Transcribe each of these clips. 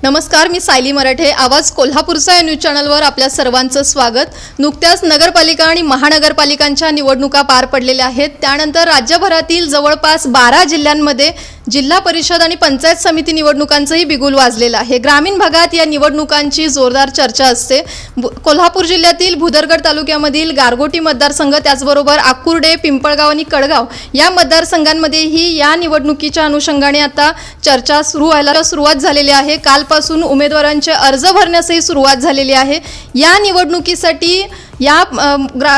नमस्कार, मी सायली मराठे. आवाज कोल्हापूरचा या न्यूज चॅनलवर आपल्या सर्वांचं स्वागत. नुकत्याच नगरपालिका आणि महानगरपालिकांच्या निवडणुका पार पडलेल्या आहेत. त्यानंतर राज्यभरातील जवळपास 12 जिल्ह्यांमध्ये जिल्हा परिषद आणि पंचायत समिती निवडणुकांचंही बिगुल वाजलेलं आहे. ग्रामीण भागात या निवडणुकांची जोरदार चर्चा असते. कोल्हापूर जिल्ह्यातील भुदरगड तालुक्यामधील गारगोटी मतदारसंघ, त्याचबरोबर आकुर्डे, पिंपळगाव आणि कडगाव या मतदारसंघांमध्येही या निवडणुकीच्या अनुषंगाने आता चर्चा सुरू व्हायला सुरुवात झालेली आहे. कालपासून उमेदवारांचे अर्ज भरण्यासही सुरुवात झालेली आहे. या निवडणुकीसाठी या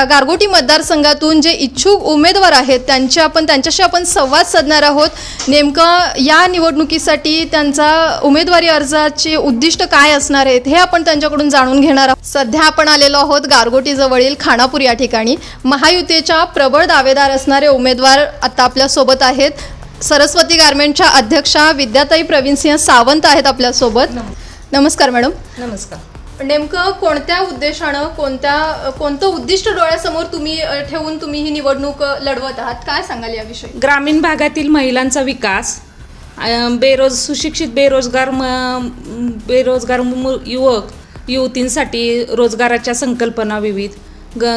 गारगोटी मतदारसंघातून जे इच्छुक उमेदवार आहेत त्यांच्याशी आपण संवाद साधणार आहोत. नेमकं या निवडणुकीसाठी त्यांचा उमेदवारी अर्जाचे उद्दिष्ट काय असणार आहेत हे आपण त्यांच्याकडून जाणून घेणार आहोत. सध्या आपण आलेलो आहोत गारगोटी जवळील खानापूर या ठिकाणी. महायुतीच्या प्रबळ दावेदार असणारे उमेदवार आता आपल्यासोबत आहेत. सरस्वती गारमेंटच्या अध्यक्षा विद्याताई प्रवीणसिंह सावंत आहेत आपल्यासोबत. नमस्कार मॅडम. नमस्कार. नेमकं कोणत्या उद्देशानं कोणतं उद्दिष्ट डोळ्यासमोर ठेवून तुम्ही ही निवडणूक लढवत आहात, काय सांगाल याविषयी? ग्रामीण भागातील महिलांचा विकास, सुशिक्षित बेरोजगार युवक युवतींसाठी रोजगाराच्या संकल्पना विविध,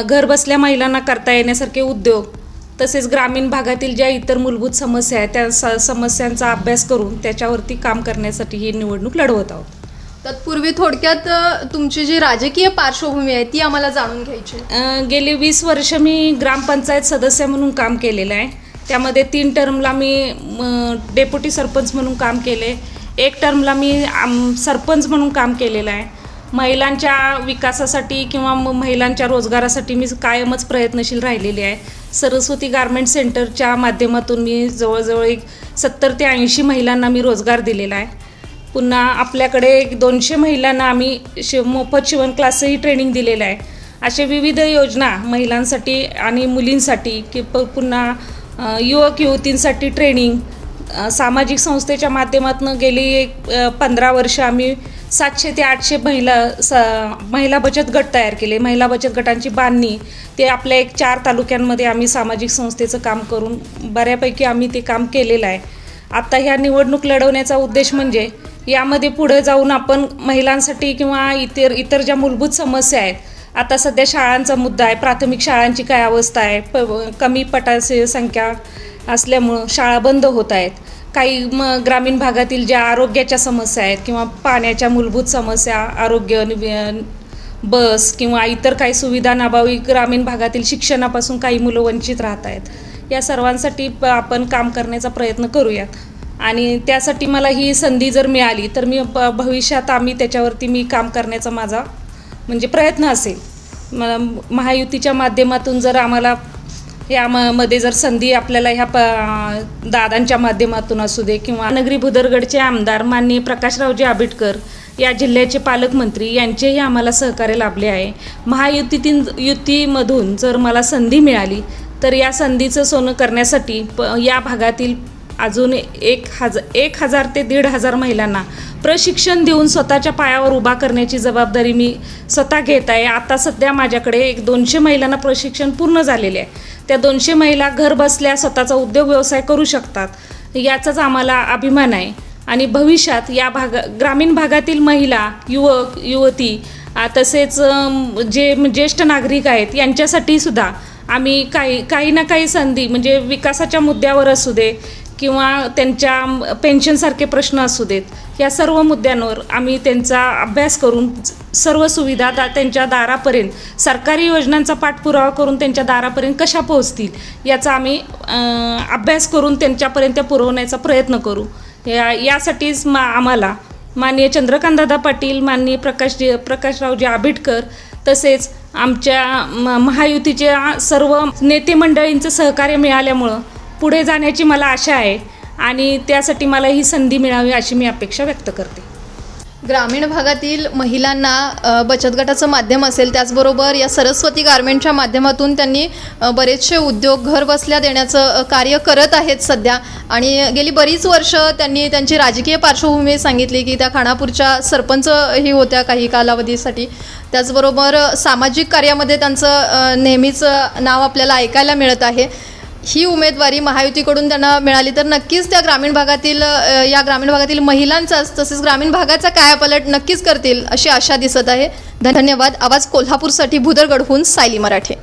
घर बसल्या महिलांना करता येण्यासारखे उद्योग, तसेच ग्रामीण भागातील ज्या इतर मूलभूत समस्या आहेत त्या समस्यांचा अभ्यास करून त्याच्यावरती काम करण्यासाठी ही निवडणूक लढवत आहोत. तत्पूर्वी थोडक्यात तुमची जी राजकीय पार्श्वभूमी आहे ती आम्हाला जाणून घ्यायची. गेली 20 वर्ष मी ग्रामपंचायत सदस्य म्हणून काम केलेलं आहे. त्यामध्ये 3 टर्मला मी डेप्युटी सरपंच म्हणून काम केले, 1 टर्मला मी सरपंच म्हणून काम केलेलं आहे. महिलांच्या विकासासाठी किंवा महिलांच्या रोजगारासाठी मी कायमच प्रयत्नशील राहिलेली आहे. सरस्वती गारमेंट सेंटरच्या माध्यमातून मी जवळजवळ 70 ते 80 महिलांना मी रोजगार दिलेला आहे. पुन्हा आपल्याकडे 200 महिलांना आम्ही मोफत शिवण क्लासही ट्रेनिंग दिलेलं आहे. असे विविध योजना महिलांसाठी आणि मुलींसाठी पुन्हा युवक युवतींसाठी ट्रेनिंग, सामाजिक संस्थेच्या माध्यमातून गेली 15 वर्ष आम्ही 700 ते 800 महिला बचत गट तयार केले. महिला बचत गटांची बांधणी ते आपल्या 4 तालुक्यांमध्ये आम्ही सामाजिक संस्थेचं काम करून बऱ्यापैकी आम्ही ते काम केलेलं आहे. आता ह्या निवडणूक लढवण्याचा उद्देश म्हणजे यामध्ये पुढे जाऊन आपण महिलांसाठी किंवा इतर ज्या मूलभूत समस्या आहेत, आता सध्या शाळांचा मुद्दा आहे, प्राथमिक शाळांची काय अवस्था आहे, कमी पटाची संख्या असल्यामुळं शाळा बंद होत आहेत. काही ग्रामीण भागातील ज्या आरोग्याच्या समस्या आहेत किंवा पाण्याच्या मूलभूत समस्या, आरोग्य, बस किंवा इतर काही सुविधांअभावी ग्रामीण भागातील शिक्षणापासून काही मुलं वंचित राहत आहेत. या सर्वांसाठी आपण काम करण्याचा प्रयत्न करूयात आणि त्यासाठी मला ही संधी जर मिळाली तर मी भविष्यात त्याच्यावरती मी काम करण्याचा माझा म्हणजे प्रयत्न असेल. महायुतीच्या माध्यमातून जर आम्हाला यामध्ये जर संधी आपल्याला ह्या दादांच्या माध्यमातून असू दे किंवा नगरी भुदरगडचे आमदार माननीय प्रकाशरावजी आबिटकर या जिल्ह्याचे पालकमंत्री यांचेही आम्हाला सहकार्य लाभले आहे. युतीमधून जर मला संधी मिळाली तर या संधीचं सोनं करण्यासाठी या भागातील अजून 1000 ते 1500 महिलांना प्रशिक्षण देऊन स्वतःच्या पायावर उभा करण्याची जबाबदारी मी स्वतः घेत आहे. आता सध्या माझ्याकडे 200 महिलांना प्रशिक्षण पूर्ण झालेले आहे. त्या 200 महिला घर बसल्या स्वतःचा उद्योग व्यवसाय करू शकतात, याचाच आम्हाला अभिमान आहे. आणि भविष्यात या ग्रामीण भागातील महिला, युवक युवती तसेच जे ज्येष्ठ नागरिक आहेत यांच्यासाठी सुद्धा आम्ही काही ना काही संधी म्हणजे विकासाच्या मुद्द्यावर असू दे किंवा त्यांच्या पेन्शनसारखे प्रश्न असू देत, या सर्व मुद्द्यांवर आम्ही त्यांचा अभ्यास करून सर्व सुविधा त्यांच्या दारापर्यंत, सरकारी योजनांचा पाठपुरावा करून त्यांच्या दारापर्यंत कशा पोहोचतील याचा आम्ही अभ्यास करून त्यांच्यापर्यंत पुरवण्याचा प्रयत्न करू. यासाठीच आम्हाला माननीय चंद्रकांतदादा पाटील, माननीय प्रकाशरावजी आबिटकर तसेच आमच्या महायुतीच्या सर्व नेते मंडळींचं सहकार्य मिळाल्यामुळं पुढे जाण्याची मला आशा आहे आणि त्यासाठी मला ही संधी मिळावी अशी मी अपेक्षा व्यक्त करते. ग्रामीण भागातील महिलांना बचत गटाचं माध्यम असेल, त्याचबरोबर या सरस्वती गारमेंटच्या माध्यमातून त्यांनी बरेचसे उद्योग घर बसल्या देण्याचं कार्य करत आहेत सध्या. आणि गेली बरीच वर्ष त्यांनी त्यांची राजकीय पार्श्वभूमी सांगितली की त्या खानापूरच्या सरपंचही होत्या काही कालावधीसाठी. त्याचबरोबर सामाजिक कार्यामध्ये त्यांचं नेहमीच नाव आपल्याला ऐकायला मिळत आहे. ही उमेदवारी महायुतीकडून त्यांना मिळाली तर नक्कीच त्या ग्रामीण भागातील या ग्रामीण भागातील महिलांचाच तसेच ग्रामीण भागाचा कायापालट नक्कीच करतील अशी आशा दिसत आहे. धन्यवाद. आवाज कोल्हापूरसाठी भुदरगडहून सायली मराठे.